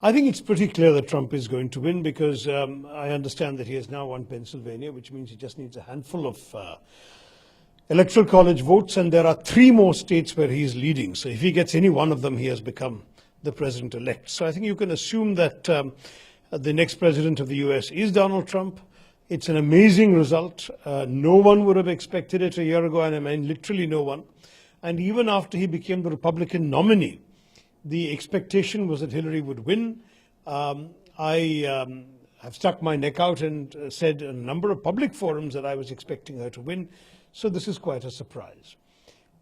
I think it's pretty clear that Trump is going to win because I understand that he has now won Pennsylvania, which means he just needs a handful of electoral college votes, and there are 3 more states where he is leading. So if he gets any one of them, he has become the president-elect. So I think you can assume that the next president of the US is Donald Trump. It's an amazing result. No one would have expected it a year ago, and I mean literally no one. And even after he became the Republican nominee, the expectation was that Hillary would win. I have stuck my neck out and said in a number of public forums that I was expecting her to win. So this is quite a surprise.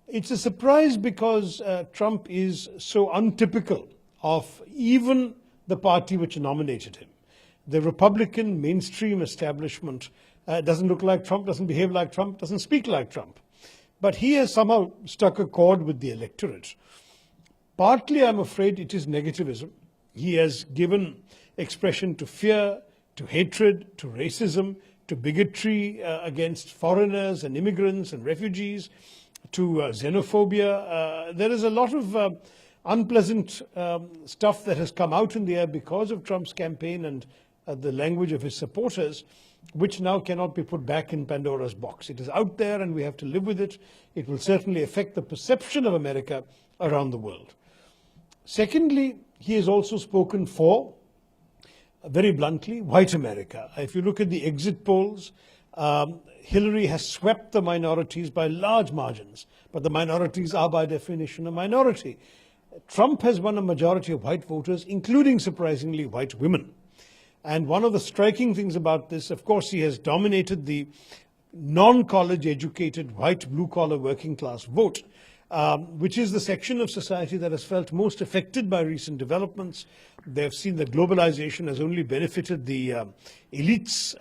It's a surprise because Trump is so untypical of even the party which nominated him. The Republican mainstream establishment doesn't look like Trump, doesn't behave like Trump, doesn't speak like Trump. But he has somehow struck a chord with the electorate. Partly, I'm afraid, it is negativism. He has given expression to fear, to hatred, to racism, to bigotry against foreigners and immigrants and refugees, to xenophobia. There is a lot of unpleasant stuff that has come out in the air because of Trump's campaign and the language of his supporters, which now cannot be put back in Pandora's box. It is out there and we have to live with it. It will certainly affect the perception of America around the world. Secondly, he has also spoken for, very bluntly, white America. If you look at the exit polls, Hillary has swept the minorities by large margins, but the minorities are by definition a minority. Trump has won a majority of white voters, including, surprisingly, white women. And one of the striking things about this, of course, he has dominated the non-college educated white blue-collar working class vote, which is the section of society that has felt most affected by recent developments. They have seen that globalization has only benefited the elites,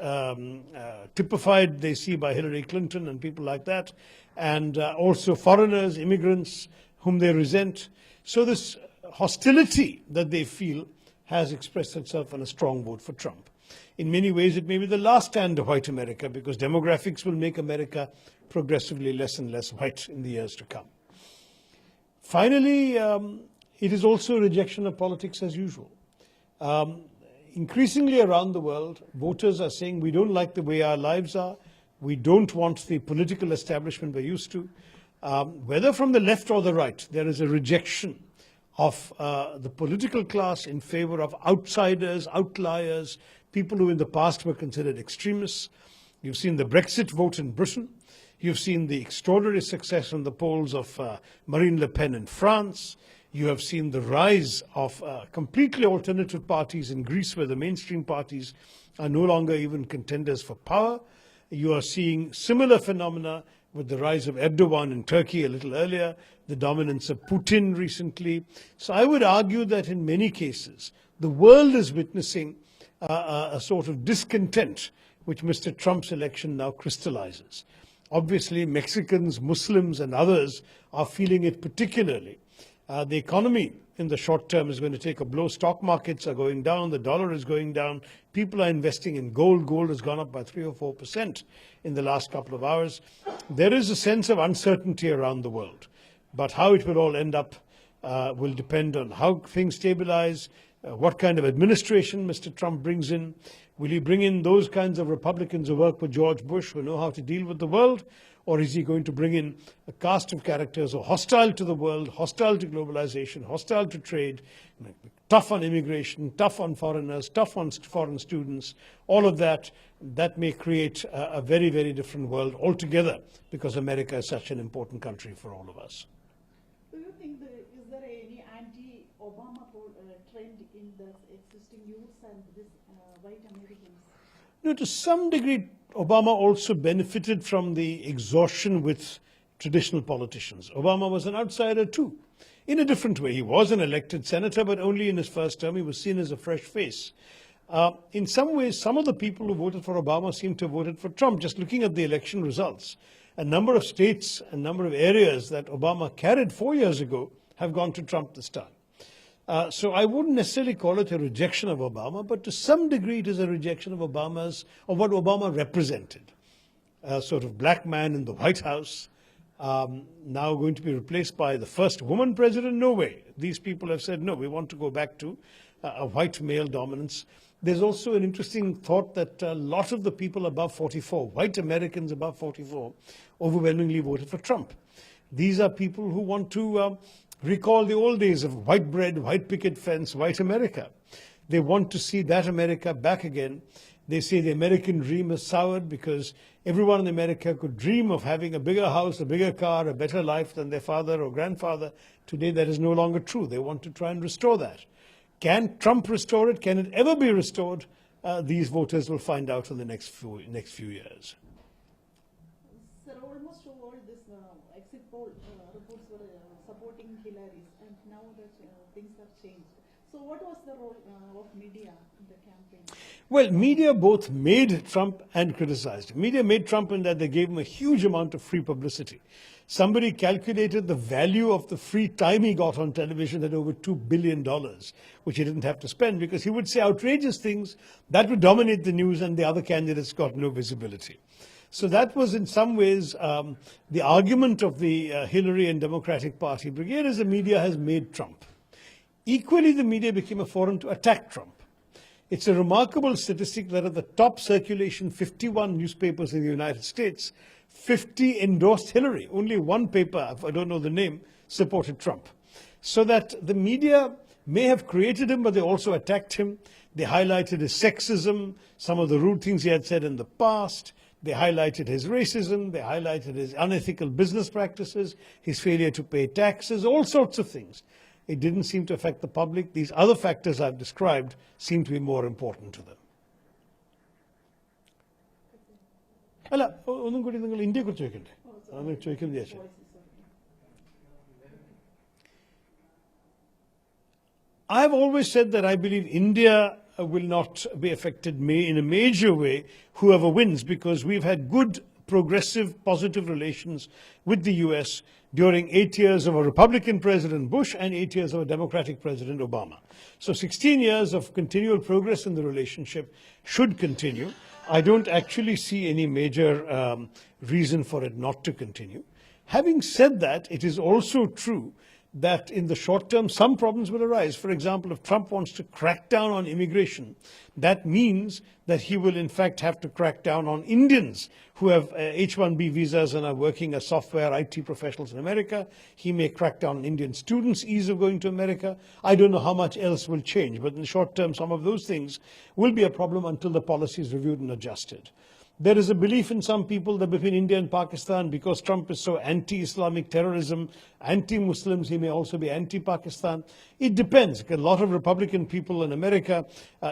typified, they see, by Hillary Clinton and people like that, and also foreigners, immigrants, whom they resent. So this hostility that they feel has expressed itself in a strong vote for Trump. In many ways, it may be the last stand of white America, because demographics will make America progressively less and less white in the years to come. Finally, it is also a rejection of politics as usual. Increasingly around the world, voters are saying we don't like the way our lives are. We don't want the political establishment we're used to. Whether from the left or the right, there is a rejection of the political class in favor of outsiders, outliers, people who in the past were considered extremists. You've seen the Brexit vote in Britain. You've seen the extraordinary success in the polls of Marine Le Pen in France. You have seen the rise of completely alternative parties in Greece, where the mainstream parties are no longer even contenders for power. You are seeing similar phenomena with the rise of Erdogan in Turkey a little earlier, the dominance of Putin recently. So I would argue that in many cases, the world is witnessing a sort of discontent which Mr. Trump's election now crystallizes. Obviously, Mexicans, Muslims, and others are feeling it particularly. The economy in the short term is going to take a blow. Stock markets are going down. The dollar is going down. People are investing in gold. Gold has gone up by 3 or 4% in the last couple of hours. There is a sense of uncertainty around the world. But how it will all end up will depend on how things stabilize, what kind of administration Mr. Trump brings in. Will he bring in those kinds of Republicans who work with George Bush, who know how to deal with the world? Or is he going to bring in a cast of characters who are hostile to the world, hostile to globalization, hostile to trade, tough on immigration, tough on foreigners, tough on foreign students? All of that may create a very, very different world altogether, because America is such an important country for all of us. Do you think is there any anti-Obama trend in the existing youths and this white Americans? No, to some degree, Obama also benefited from the exhaustion with traditional politicians. Obama was an outsider too, in a different way. He was an elected senator, but only in his first term. He was seen as a fresh face. In some ways, some of the people who voted for Obama seem to have voted for Trump. Just looking at the election results, a number of states, a number of areas that Obama carried 4 years ago have gone to Trump this time. So I wouldn't necessarily call it a rejection of Obama, but to some degree it is a rejection of what Obama represented. A sort of black man in the White House, now going to be replaced by the first woman president? No way. These people have said, no, we want to go back to a white male dominance. There's also an interesting thought that a lot of the people above 44, white Americans above 44, overwhelmingly voted for Trump. These are people who want to recall the old days of white bread, white picket fence, white America. They want to see that America back again. They say the American dream has soured because everyone in America could dream of having a bigger house, a bigger car, a better life than their father or grandfather. Today that is no longer true. They want to try and restore that. Can Trump restore it? Can it ever be restored? These voters will find out in the next few years. Sir, almost all this exit poll reports were supporting Hillary, and now that things have changed. So what was the role of media in the campaign? Well, media both made Trump and criticized him. Media made Trump in that they gave him a huge amount of free publicity. Somebody calculated the value of the free time he got on television at over $2 billion, which he didn't have to spend because he would say outrageous things that would dominate the news and the other candidates got no visibility. So that was in some ways the argument of the Hillary and Democratic Party brigade is the media has made Trump. Equally, the media became a forum to attack Trump. It's a remarkable statistic that of the top circulation 51 newspapers in the United States, 50 endorsed Hillary. Only one paper, I don't know the name, supported Trump. So that the media may have created him, but they also attacked him. They highlighted his sexism, some of the rude things he had said in the past. They highlighted his racism. They highlighted his unethical business practices, his failure to pay taxes, all sorts of things. It didn't seem to affect the public. These other factors I've described seem to be more important to them. അല്ല ഒന്നും കൂടി നിങ്ങൾ ഇന്ത്യയെക്കുറിച്ച് ചോദിക്കണ്ടേ അങ്ങനെ ചോദിക്കുന്നത് വിചാരിച്ചു I've always said that I believe India will not be affected in a major way, whoever wins, because we've had good, progressive, positive relations with the US during 8 years of a Republican President Bush and 8 years of a Democratic President Obama. So 16 years of continual progress in the relationship should continue. I don't actually see any major reason for it not to continue. Having said that, it is also true that in the short term, some problems will arise. For example, if Trump wants to crack down on immigration, that means that he will in fact have to crack down on Indians who have H-1B visas and are working as software IT professionals in America. He may crack down on Indian students' ease of going to America. I don't know how much else will change, but in the short term, some of those things will be a problem until the policy is reviewed and adjusted. There is a belief in some people that between India and Pakistan, because Trump is so anti-Islamic terrorism, anti-Muslims, he may also be anti-Pakistan. It depends. A lot of Republican people in America,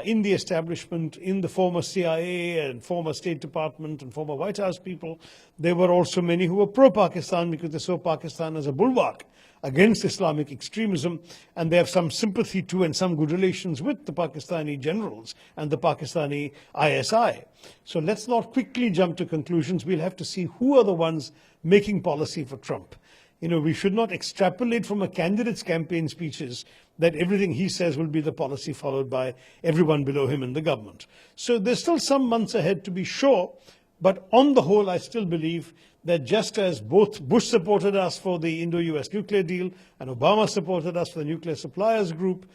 in the establishment, in the former CIA and former State Department and former White House people, there were also many who were pro-Pakistan because they saw Pakistan as a bulwark against Islamic extremism, and they have some sympathy to and some good relations with the Pakistani generals and the Pakistani ISI. So let's not quickly jump to conclusions. We'll have to see who are the ones making policy for Trump. We should not extrapolate from a candidate's campaign speeches that everything he says will be the policy followed by everyone below him in the government. So there's still some months ahead to be sure, but on the whole, I still believe that just as both Bush supported us for the Indo-US nuclear deal and Obama supported us for the nuclear suppliers group,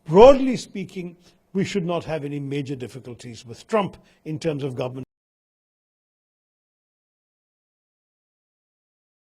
broadly speaking, we should not have any major difficulties with Trump in terms of government.